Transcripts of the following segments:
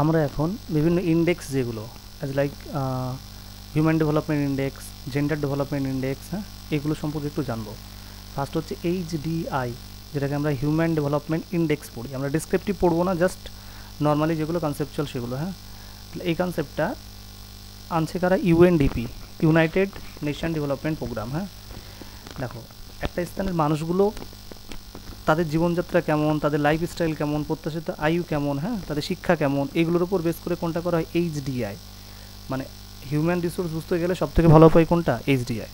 আমরা এখন বিভিন্ন ইন্ডেক্স যেগুলো as like human development index, gender development index, হ্যাঁ, এগুলো সম্পর্কে একটু জানবো। ফার্স্ট হচ্ছে HDI, যেটাকে আমরা হিউম্যান ডেভেলপমেন্ট ইন্ডেক্স পড়ি। আমরা ডিসক্রিপটিভ পড়বো না, জাস্ট নর্মালি যেগুলো কনসেপচুয়াল সেগুলো। হ্যাঁ, এই কনসেপ্টটা আনছে কারা? UNDP, united nation development programme. হ্যাঁ, দেখো একটা স্থানের মানুষগুলো তাদের জীবনযাত্রা কেমন, তাদের লাইফস্টাইল কেমন, প্রত্যাশিত আয়ু কেমন, হ্যাঁ, তাদের শিক্ষা কেমন, এগুলোর উপর বেস করে কোনটা করা হয়? HDI। মানে হিউম্যান রিসোর্স বুঝতে গেলে সবথেকে ভালো উপায় কোনটা? HDI।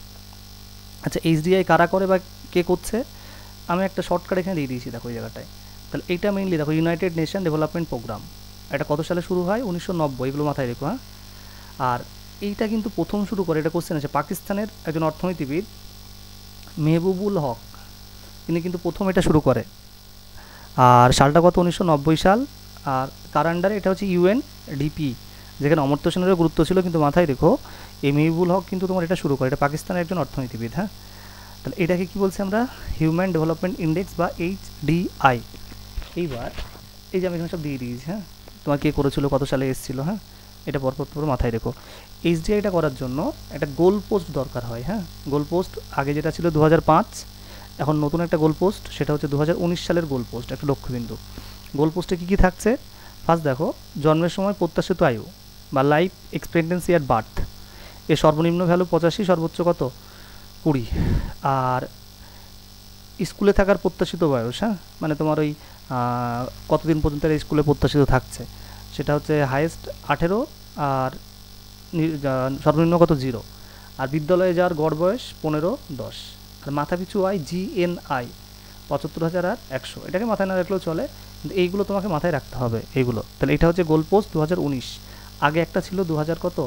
আচ্ছা, HDI কারা করে বা কে করছে? আমি একটা শর্টকাট এখানে দিয়ে দিয়েছি, দেখো এই জায়গাটায়। তাহলে এইটা মেইনলি দেখো ইউনাইটেড নেশন ডেভেলপমেন্ট প্রোগ্রাম। এটা কত সালে শুরু হয়? 1990। এগুলো মাথায় রেখো। হ্যাঁ, আর এইটা কিন্তু প্রথম শুরু করে, এটা কোশ্চেন আছে, পাকিস্তানের একজন অর্থনীতিবিদ মেহবুবুল হক, তিনি কিন্তু প্রথম এটা শুরু করে। আর সালটা কত? 1990 সাল। আর কার আন্ডারে? এটা হচ্ছে UNDP, যেখানে অমর্ত্য সেনেরও গুরুত্ব ছিল। কিন্তু মাথায় রেখো, এই মেহবুবুল হক কিন্তু তোমার এটা শুরু করে, এটা পাকিস্তানের একজন অর্থনীতিবিদ। হ্যাঁ, তাহলে এটাকে কী বলছি আমরা? হিউম্যান ডেভেলপমেন্ট ইন্ডেক্স বা HDI। এইবার এই যে আমি এখানে সব দিয়ে দিয়েছি, হ্যাঁ, তোমার কে করেছিল, কত সালে এসেছিল, হ্যাঁ, এটা পরপর মাথায় রেখো। HDIটা করার জন্য একটা গোল পোস্ট দরকার হয়। হ্যাঁ, গোল পোস্ট আগে যেটা ছিল 2005, এখন নতুন একটা গোল পোস্ট, সেটা হচ্ছে 2019 সালের গোল পোস্ট, একটা লক্ষ্যবিন্দু। গোল পোস্টে কী কী থাকছে? ফার্স্ট দেখো, জন্মের সময় প্রত্যাশিত আয়ু বা লাইফ এক্সপেক্টেন্সি অ্যাট বার্থ, এর সর্বনিম্ন ভ্যালু 85, সর্বোচ্চ কত? 20। আর স্কুলে থাকার প্রত্যাশিত বয়স, হ্যাঁ, মানে তোমার ওই কতদিন পর্যন্ত স্কুলে প্রত্যাশিত থাকছে, সেটা হচ্ছে হায়েস্ট 18, আর সর্বনিম্ন কত? 0। আর বিদ্যালয়ে যাওয়ার গড় বয়স 15-10। আর মাথাপিছু আয় GNI 75,000 আর 100। এটাকে মাথায় না রাখলেও চলে, কিন্তু এইগুলো তোমাকে মাথায় রাখতে হবে এইগুলো। তাহলে এটা হচ্ছে গোল পোস্ট 2019। আগে একটা ছিল 2000 কত?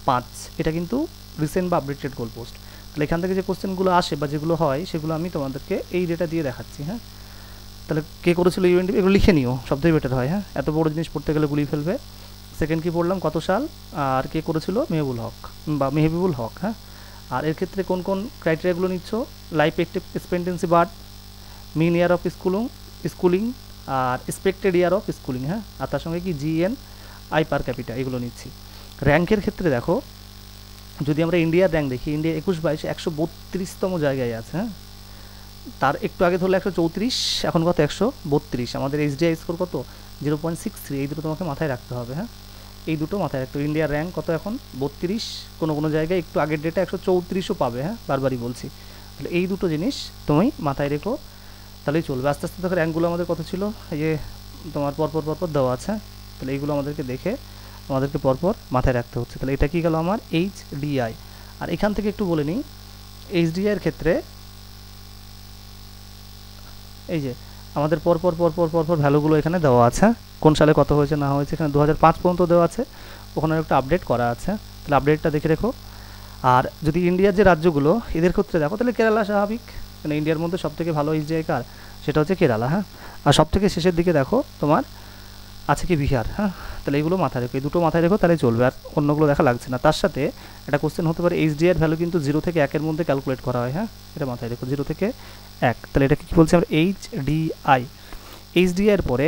5। এটা কিন্তু রিসেন্ট বা আপডেটেড গোল পোস্ট। তাহলে এখান থেকে যে কোশ্চেনগুলো আসে বা যেগুলো হয়, সেগুলো আমি তোমাদেরকে এই ডেটা দিয়ে দেখাচ্ছি। হ্যাঁ, তাহলে কে করেছিল? UNDP। এগুলো লিখে নিও, সবথেকে বেটার হয়। হ্যাঁ, এত বড় জিনিস পড়তে গেলে গুলিয়ে ফেলবে। সেকেন্ড কি পড়লাম, কত সাল, আর কে করেছিল? মেহবুল হক বা মেহবুবুল হক। হ্যাঁ, আর এর ক্ষেত্রে কোন কোন ক্রাইটেরিয়াগুলো নিচ্ছ? Life expectancy birth, mean year of schooling, আর এক্সপেক্টেড ইয়ার অফ স্কুলিং। হ্যাঁ, আর তার সঙ্গে কি GNI পার ক্যাপিটা, এগুলো নিচ্ছি। র্যাঙ্কের ক্ষেত্রে দেখো, যদি আমরা ইন্ডিয়ার র্যাঙ্ক দেখি, ইন্ডিয়া 21-22 132তম জায়গায় আছে। হ্যাঁ, তার একটু আগে ধরলে 134, এখন কত? 132। আমাদের HDI স্কোর কত? 0.63। এই দুটো তোমাকে মাথায় রাখতে হবে। হ্যাঁ, এই দুটো মাথায় রাখতে হবে। ইন্ডিয়ার র্যাঙ্ক কত এখন? 32। কোনো কোনো জায়গায় একটু আগের ডেটা 134ও পাবে। হ্যাঁ, বারবারই বলছি। তাহলে এই দুটো জিনিস তুমি মাথায় রেখো, তাহলেই চলবে। আস্তে আস্তে দেখো র্যাঙ্কগুলো আমাদের কত ছিল, এই যে তোমার পরপর দেওয়া আছে। তাহলে এইগুলো আমাদেরকে দেখে আমাদেরকে পরপর মাথায় রাখতে হচ্ছে। তাহলে এটা কি গেল আমার HDI। আর এখান থেকে একটু বলে নিই, HDIয়ের ক্ষেত্রে এই যে আমাদের পরপর ভ্যালুগুলো এখানে দেওয়া আছে, কোন সালে কত হয়েছে না হয়েছে। এখানে 2005 পর্যন্ত দেওয়া আছে, ওখানে একটা আপডেট করা আছে। তাহলে আপডেটটা দেখে রেখো। আর যদি ইন্ডিয়ার যে রাজ্যগুলো, এদের ক্ষেত্রে দেখো, তাহলে কেরালা স্বাভাবিক, মানে ইন্ডিয়ার মধ্যে সবথেকে ভালো HDI কার? সেটা হচ্ছে কেরালা। হ্যাঁ, আর সবথেকে শেষের দিকে দেখো তোমার আছে কি? বিহার। হ্যাঁ, তাহলে এগুলো মাথায় রেখো, এই দুটো মাথায় রেখো, তাহলে চলবে। আর অন্যগুলো দেখা লাগছে না। তার সাথে একটা কোশ্চেন হতে পারে, HDI এর ভ্যালু কিন্তু 0 থেকে 1-এর মধ্যে ক্যালকুলেট করা হয়। হ্যাঁ, এটা মাথায় রেখো, 0 থেকে 1। তাহলে এটাকে কী বলছি আমরা? HDI। HDI এর পরে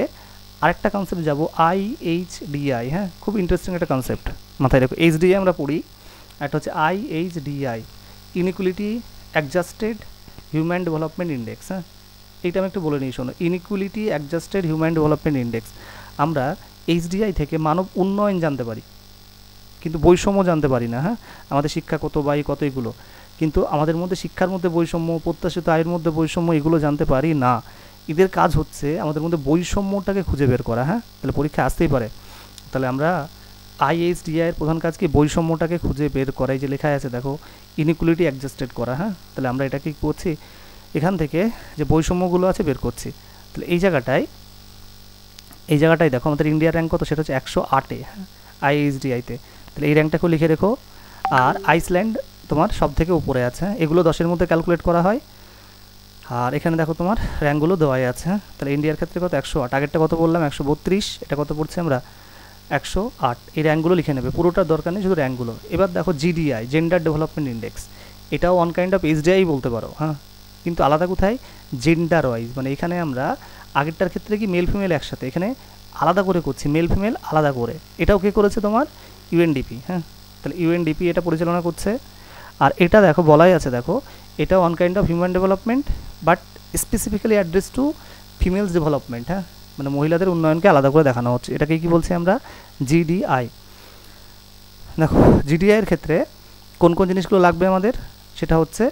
আরেকটা কনসেপ্ট যাবো, IHDI। হ্যাঁ, খুব ইন্টারেস্টিং একটা কনসেপ্ট, মাথায় রেখো। HDI আমরা পড়ি, একটা হচ্ছে IHDI, inequality adjusted human development index. হ্যাঁ, এইটা আমি একটু বলে নিই, শোনো। Inequality adjusted human development index. আমরা HDI থেকে মানব উন্নয়ন জানতে পারি, কিন্তু বৈষম্য জানতে পারি না। হ্যাঁ, আমাদের শিক্ষা কত বা কত, এগুলো কিন্তু আমাদের মধ্যে শিক্ষার মধ্যে বৈষম্য, প্রত্যাশিত আয়ের মধ্যে বৈষম্য, এগুলো জানতে পারি না। এদের কাজ হচ্ছে আমাদের মধ্যে বৈষম্যটাকে খুঁজে বের করা। হ্যাঁ, তাহলে পরীক্ষা আসতেই পারে। তাহলে আমরা IHDI এর প্রধান কাজ কি? বৈষম্যটাকে খুঁজে বের করা। এই যে লেখা আছে দেখো, ইনইকুয়ালিটি অ্যাডজাস্টেড করা। হ্যাঁ, তাহলে আমরা এটা কি করছি? এখান থেকে যে বৈষম্যগুলো আছে বের করছি। তাহলে এই জায়গাটায় দেখো আমাদের ইন্ডিয়ার র্যাঙ্ক কত? সেটা হচ্ছে 108-এ IHDI-তে। তাহলে এই র্যাঙ্কটাকেও লিখে রেখো। আর আইসল্যান্ড তোমার সব থেকে উপরে আছে। এগুলো 10-এর মধ্যে ক্যালকুলেট করা হয়। আর এখানে দেখো তোমার র্যাঙ্কগুলো দেওয়াই আছে। তাহলে ইন্ডিয়ার ক্ষেত্রে কত? 108। আগেরটা কত বললাম? 132। এটা কত পড়ছে আমরা? 108। এই র্যাঙ্কগুলো লিখে নেবে, পুরোটার দরকার নেই, শুধু র্যাঙ্কগুলো। এবার দেখো GDI, জেন্ডার ডেভেলপমেন্ট ইন্ডেক্স। এটাও ওয়ান কাইন্ড অফ HDI বলতে পারো। হ্যাঁ, কিন্তু আলাদা কোথায়? Gender wise. মানে এখানে আমরা আগেরটার ক্ষেত্রে কি মেল ফিমেল একসাথে, এখানে আলাদা করে করছি, মেল ফিমেল আলাদা করে। এটাও কে করেছে? তোমার ইউএনডিপি। হ্যাঁ, তাহলে ইউএনডিপি এটা পরিচালনা করছে। আর এটা দেখো বলাই আছে, দেখো এটা one kind of human development but specifically address to females development. হ্যাঁ, মানে মহিলাদের উন্নয়নকে আলাদা করে দেখানো হচ্ছে। এটাকে কি বলছি আমরা? জিডিআই। দেখো জিডিআইয়ের ক্ষেত্রে কোন কোন জিনিসগুলো লাগবে আমাদের, সেটা হচ্ছে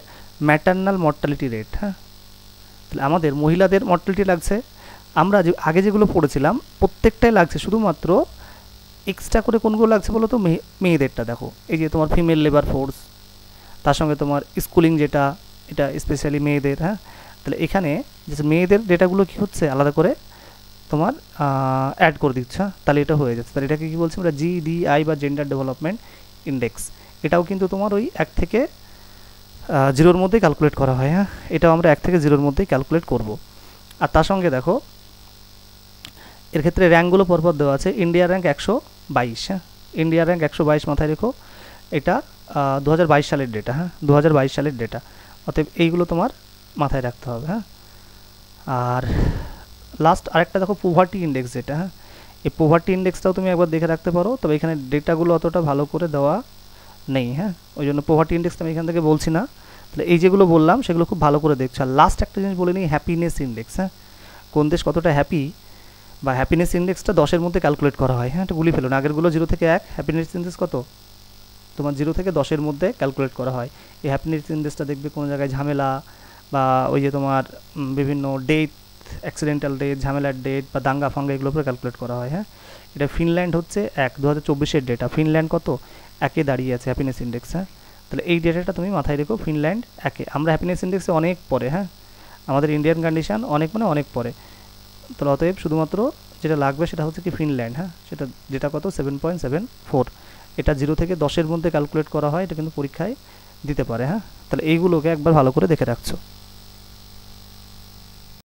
ম্যাটার্নাল মর্টালিটি রেট। হ্যাঁ, তাহলে আমাদের মহিলাদের মর্টালিটি লাগছে। আমরা যে আগে যেগুলো পড়েছিলাম প্রত্যেকটাই লাগছে, শুধুমাত্র এক্সট্রা করে কোনগুলো লাগছে বলো তো? মেয়েদেরটা দেখো, এই যে তোমার ফিমেল লেবার ফোর্স, তার সঙ্গে তোমার স্কুলিং যেটা, এটা স্পেশালি মেয়েদের। হ্যাঁ, তাহলে এখানে যে মেয়েদের ডেটাগুলো কী হচ্ছে আলাদা করে তোমার অ্যাড করে দিচ্ছে। তাহলে এটা হয়ে যাচ্ছে। তাহলে এটাকে কী বলছি আমরা? জিডিআই বা জেন্ডার ডেভেলপমেন্ট ইন্ডেক্স। এটাও কিন্তু তোমার ওই 1 থেকে 0-র মধ্যেই ক্যালকুলেট করা হয়। হ্যাঁ, এটাও আমরা 1 থেকে 0-র মধ্যেই ক্যালকুলেট করব। আর তার সঙ্গে দেখো এর ক্ষেত্রে র্যাঙ্কগুলো পরপর দেওয়া আছে। ইন্ডিয়ার র্যাঙ্ক 122। হ্যাঁ, ইন্ডিয়ার র্যাঙ্ক 122 মাথায় রেখো। এটা 2022 সালের ডেটা। হ্যাঁ, 2022 সালের ডেটা। অতএব এইগুলো তোমার মাথায় রাখতে হবে। হ্যাঁ, আর লাস্ট আরেকটা দেখো পোভার্টি ইন্ডেক্স যেটা। হ্যাঁ, এই পোভার্টি ইন্ডেক্সটাও তুমি একবার দেখে রাখতে পারো, তবে এখানে ডেটাগুলো অতটা ভালো করে দেওয়া নেই। হ্যাঁ, ওই জন্য পোভার্টি ইন্ডেক্সটা আমি এখান থেকে বলছি না। তাহলে এই যেগুলো বললাম সেগুলো খুব ভালো করে দেখছো। আর লাস্ট একটা জিনিস বলে নিই, হ্যাপিনেস ইন্ডেক্স। হ্যাঁ, কোন দেশ কতটা হ্যাপি বা হ্যাপিনেস ইন্ডেক্সটা 10-এর মধ্যে ক্যালকুলেট করা হয়। হ্যাঁ, এটা গুলি ফেলুন, আগেরগুলো 0 থেকে 1, হ্যাপিনেস ইন্ডেক্স কত? তোমার 0 থেকে 10-এর মধ্যে ক্যালকুলেট করা হয়। এই হ্যাপিনেস ইন্ডেক্সটা দেখবে কোনো জায়গায় ঝামেলা বা ওই যে তোমার বিভিন্ন ডেট, অ্যাক্সিডেন্টাল ডেট, ঝামেলার ডেট বা দাঙ্গা ফাঙ্গা এগুলোর উপরে ক্যালকুলেট করা হয়। হ্যাঁ, এটা ফিনল্যান্ড হচ্ছে 1, 2024-এর ডেটা। ফিনল্যান্ড কত? 1-এ দাঁড়িয়ে আছে হ্যাপিনেস ইন্ডেক্স। হ্যাঁ, তাহলে এই ডেটাটা তুমি মাথায় রেখো, ফিনল্যান্ড 1-এ। আমরা হ্যাপিনেস ইন্ডেক্সে অনেক পরে। হ্যাঁ, আমাদের ইন্ডিয়ান কন্ডিশন অনেক মানে অনেক পরে। তো অতএব শুধুমাত্র যেটা লাগবে সেটা হচ্ছে কি ফিনল্যান্ড। হ্যাঁ, সেটা যেটা কত? 7.74। এটা 0 থেকে 10-এর মধ্যে ক্যালকুলেট করা হয়। এটা কিন্তু পরীক্ষায় দিতে পারে। হ্যাঁ, তাহলে এইগুলোকে একবার ভালো করে দেখে রাখছো।